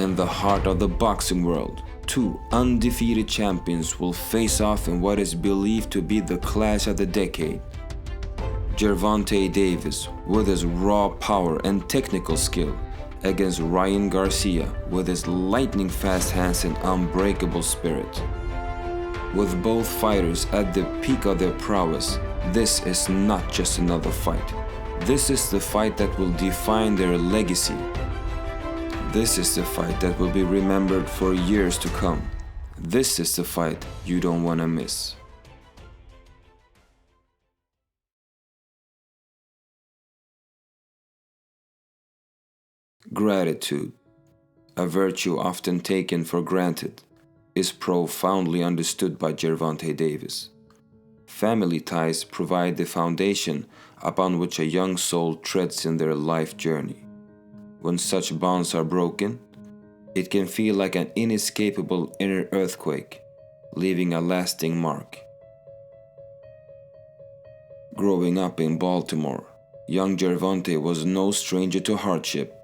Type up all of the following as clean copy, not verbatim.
In the heart of the boxing world, two undefeated champions will face off in what is believed to be the clash of the decade. Gervonta Davis, with his raw power and technical skill, against Ryan Garcia, with his lightning-fast hands and unbreakable spirit. With both fighters at the peak of their prowess, this is not just another fight. This is the fight that will define their legacy. This is the fight that will be remembered for years to come. This is the fight you don't want to miss. Gratitude, a virtue often taken for granted, is profoundly understood by Gervonta Davis. Family ties provide the foundation upon which a young soul treads in their life journey. When such bonds are broken, it can feel like an inescapable inner earthquake, leaving a lasting mark. Growing up in Baltimore, young Gervonta was no stranger to hardship.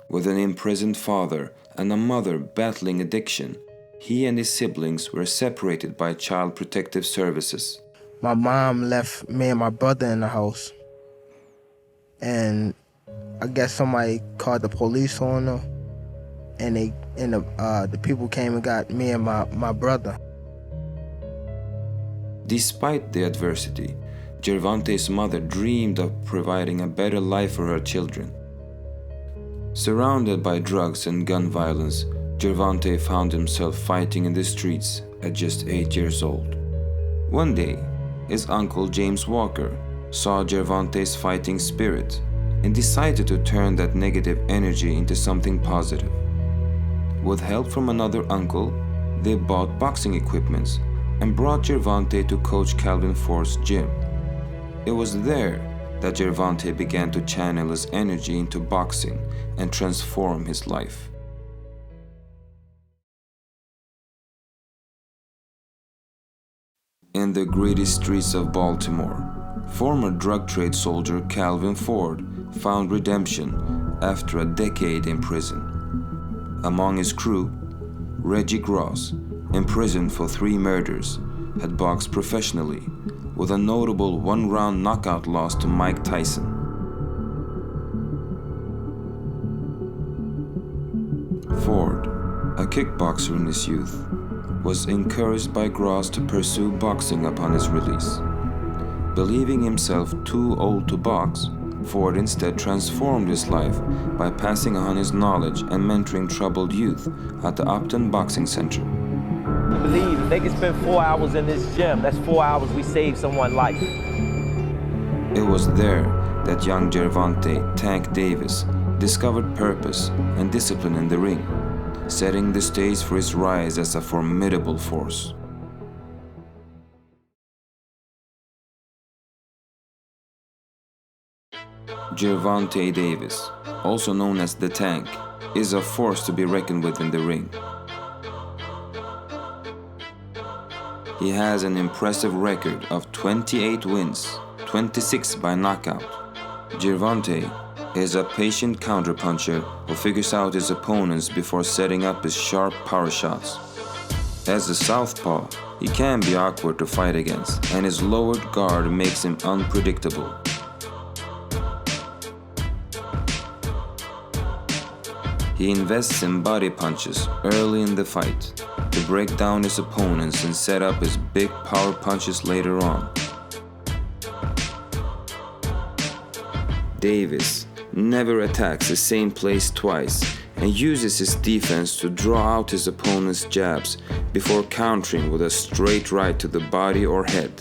With an imprisoned father and a mother battling addiction, he and his siblings were separated by Child Protective Services. My mom left me and my brother in the house, and I guess somebody called the police on her, and the people came and got me and my brother. Despite the adversity, Gervonta's mother dreamed of providing a better life for her children. Surrounded by drugs and gun violence, Gervonta found himself fighting in the streets at just 8 years old. One day, his uncle James Walker saw Gervonta's fighting spirit and decided to turn that negative energy into something positive. With help from another uncle, they bought boxing equipment and brought Gervonta to Coach Calvin Ford's gym. It was there that Gervonta began to channel his energy into boxing and transform his life. In the gritty streets of Baltimore, former drug trade soldier Calvin Ford found redemption after a decade in prison. Among his crew, Reggie Gross, imprisoned for 3 murders, had boxed professionally, with a notable 1-round knockout loss to Mike Tyson. Ford, a kickboxer in his youth, was encouraged by Gross to pursue boxing upon his release. Believing himself too old to box, Ford instead transformed his life by passing on his knowledge and mentoring troubled youth at the Upton Boxing Center. Believe if they can spend 4 hours in this gym, that's 4 hours we saved someone's life. It was there that young Gervonta "Tank" Davis discovered purpose and discipline in the ring, setting the stage for his rise as a formidable force. Gervonta Davis, also known as the Tank, is a force to be reckoned with in the ring. He has an impressive record of 28 wins, 26 by knockout. Gervonta is a patient counterpuncher who figures out his opponents before setting up his sharp power shots. As a southpaw, he can be awkward to fight against, and his lowered guard makes him unpredictable. He invests in body punches early in the fight to break down his opponents and set up his big power punches later on. Davis never attacks the same place twice and uses his defense to draw out his opponent's jabs before countering with a straight right to the body or head.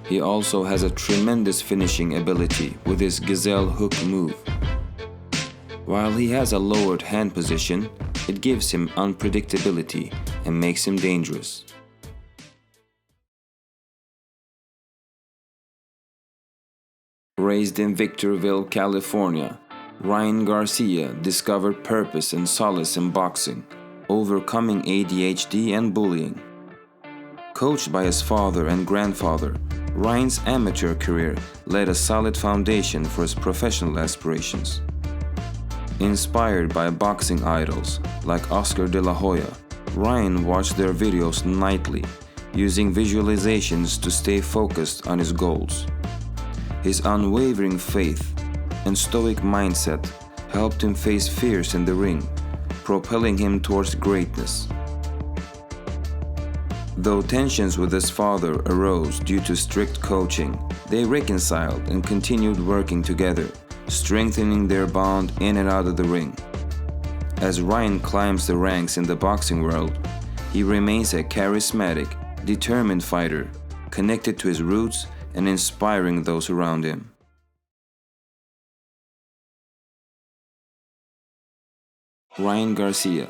He also has a tremendous finishing ability with his gazelle hook move. While he has a lowered hand position, it gives him unpredictability and makes him dangerous. Raised in Victorville, California, Ryan Garcia discovered purpose and solace in boxing, overcoming ADHD and bullying. Coached by his father and grandfather, Ryan's amateur career laid a solid foundation for his professional aspirations. Inspired by boxing idols like Oscar de la Hoya, Ryan watched their videos nightly, using visualizations to stay focused on his goals. His unwavering faith and stoic mindset helped him face fears in the ring, propelling him towards greatness. Though tensions with his father arose due to strict coaching, they reconciled and continued working together, strengthening their bond in and out of the ring. As Ryan climbs the ranks in the boxing world, he remains a charismatic, determined fighter, connected to his roots and inspiring those around him. Ryan Garcia,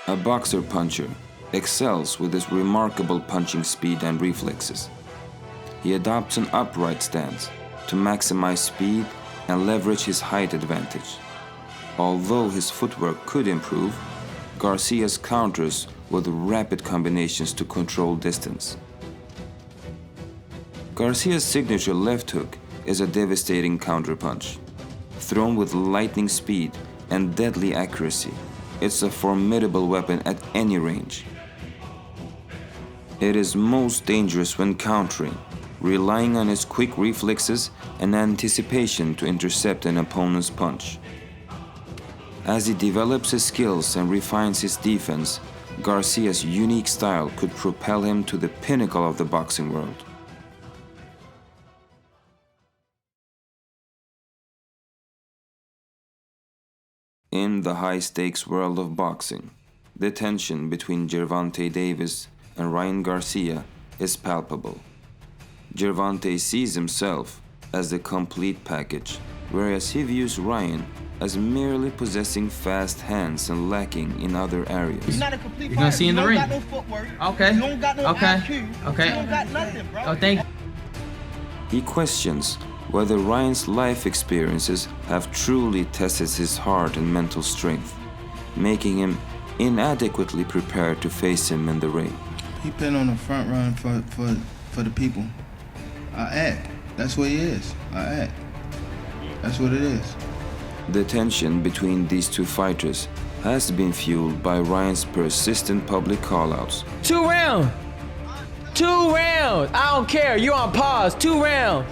a boxer-puncher, excels with his remarkable punching speed and reflexes. He adopts an upright stance to maximize speed and leverage his height advantage. Although his footwork could improve, Garcia's counters with rapid combinations to control distance. Garcia's signature left hook is a devastating counterpunch. Thrown with lightning speed and deadly accuracy, it's a formidable weapon at any range. It is most dangerous when countering, relying on his quick reflexes and anticipation to intercept an opponent's punch. As he develops his skills and refines his defense, Garcia's unique style could propel him to the pinnacle of the boxing world. In the high-stakes world of boxing, the tension between Gervonta Davis and Ryan Garcia is palpable. Gervonta sees himself as the complete package, whereas he views Ryan as merely possessing fast hands and lacking in other areas. You're not a complete You're gonna see in the ring. You don't got no footwork. Okay. You don't got no IQ. Okay. You don't got nothing, bro. Oh, thank you. He questions whether Ryan's life experiences have truly tested his heart and mental strength, making him inadequately prepared to face him in the ring. He been on the front run for the people. I act. That's what he is. I act. That's what it is. The tension between these two fighters has been fueled by Ryan's persistent public callouts. 2 rounds. 2 rounds. I don't care. You're on pause. 2 rounds.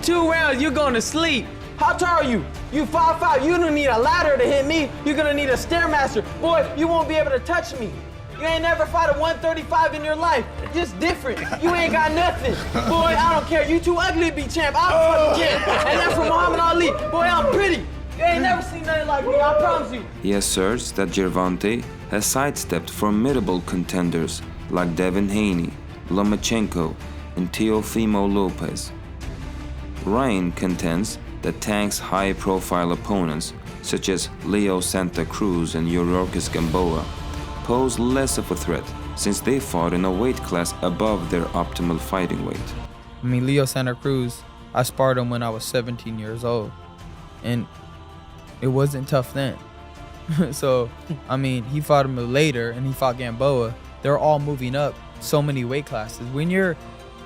2 rounds. You're going to sleep. How tall are you? You 5'5". You don't need a ladder to hit me. You're gonna need a Stairmaster. Boy, you won't be able to touch me. You ain't never fought a 135 in your life. Just different. You ain't got nothing. Boy, I don't care. You too ugly to be champ. I'm fucking champ. And that's from Muhammad Ali. Boy, I'm pretty. You ain't never seen nothing like me, I promise you. He asserts that Gervonta has sidestepped formidable contenders like Devin Haney, Lomachenko, and Teofimo Lopez. Ryan contends that Tank's high-profile opponents, such as Leo Santa Cruz and Yuriorkis Gamboa, pose less of a threat since they fought in a weight class above their optimal fighting weight. I mean, Leo Santa Cruz, I sparred him when I was 17 years old, and it wasn't tough then. So, I mean, he fought him later, and he fought Gamboa. They're all moving up so many weight classes. When you're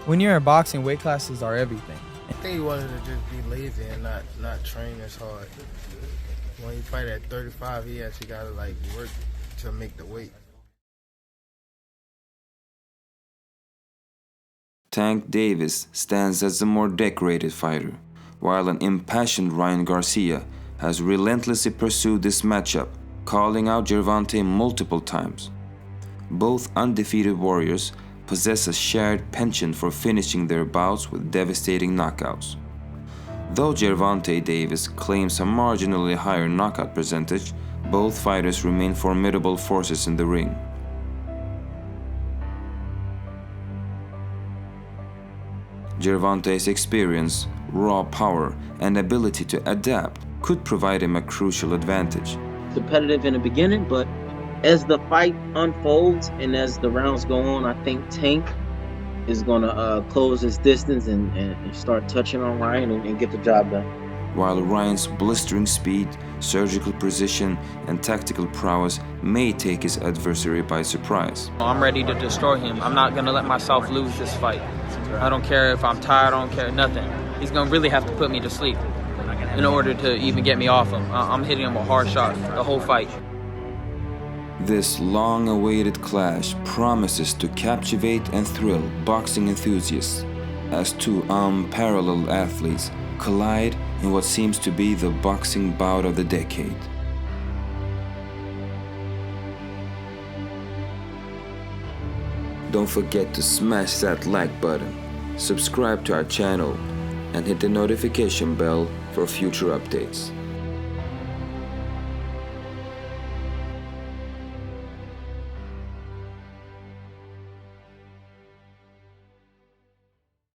in boxing, weight classes are everything. I think he wanted to just be lazy and not train as hard. When he fight at 35, he actually got to like work to make the weight. Tank Davis stands as the more decorated fighter, while an impassioned Ryan Garcia has relentlessly pursued this matchup, calling out Gervonta multiple times. Both undefeated warriors possess a shared penchant for finishing their bouts with devastating knockouts. Though Gervonta Davis claims a marginally higher knockout percentage, both fighters remain formidable forces in the ring. Gervonta's experience, raw power, and ability to adapt could provide him a crucial advantage. Competitive in the beginning, but as the fight unfolds and as the rounds go on, I think Tank is going to close his distance and start touching on Ryan and get the job done. While Ryan's blistering speed, surgical precision, and tactical prowess may take his adversary by surprise. I'm ready to destroy him. I'm not gonna let myself lose this fight. I don't care if I'm tired, I don't care, nothing. He's gonna really have to put me to sleep. in order to even get me off him. I'm hitting him with hard shots the whole fight. This long-awaited clash promises to captivate and thrill boxing enthusiasts as two unparalleled athletes collide in what seems to be the boxing bout of the decade. Don't forget to smash that like button, subscribe to our channel, and hit the notification bell for future updates.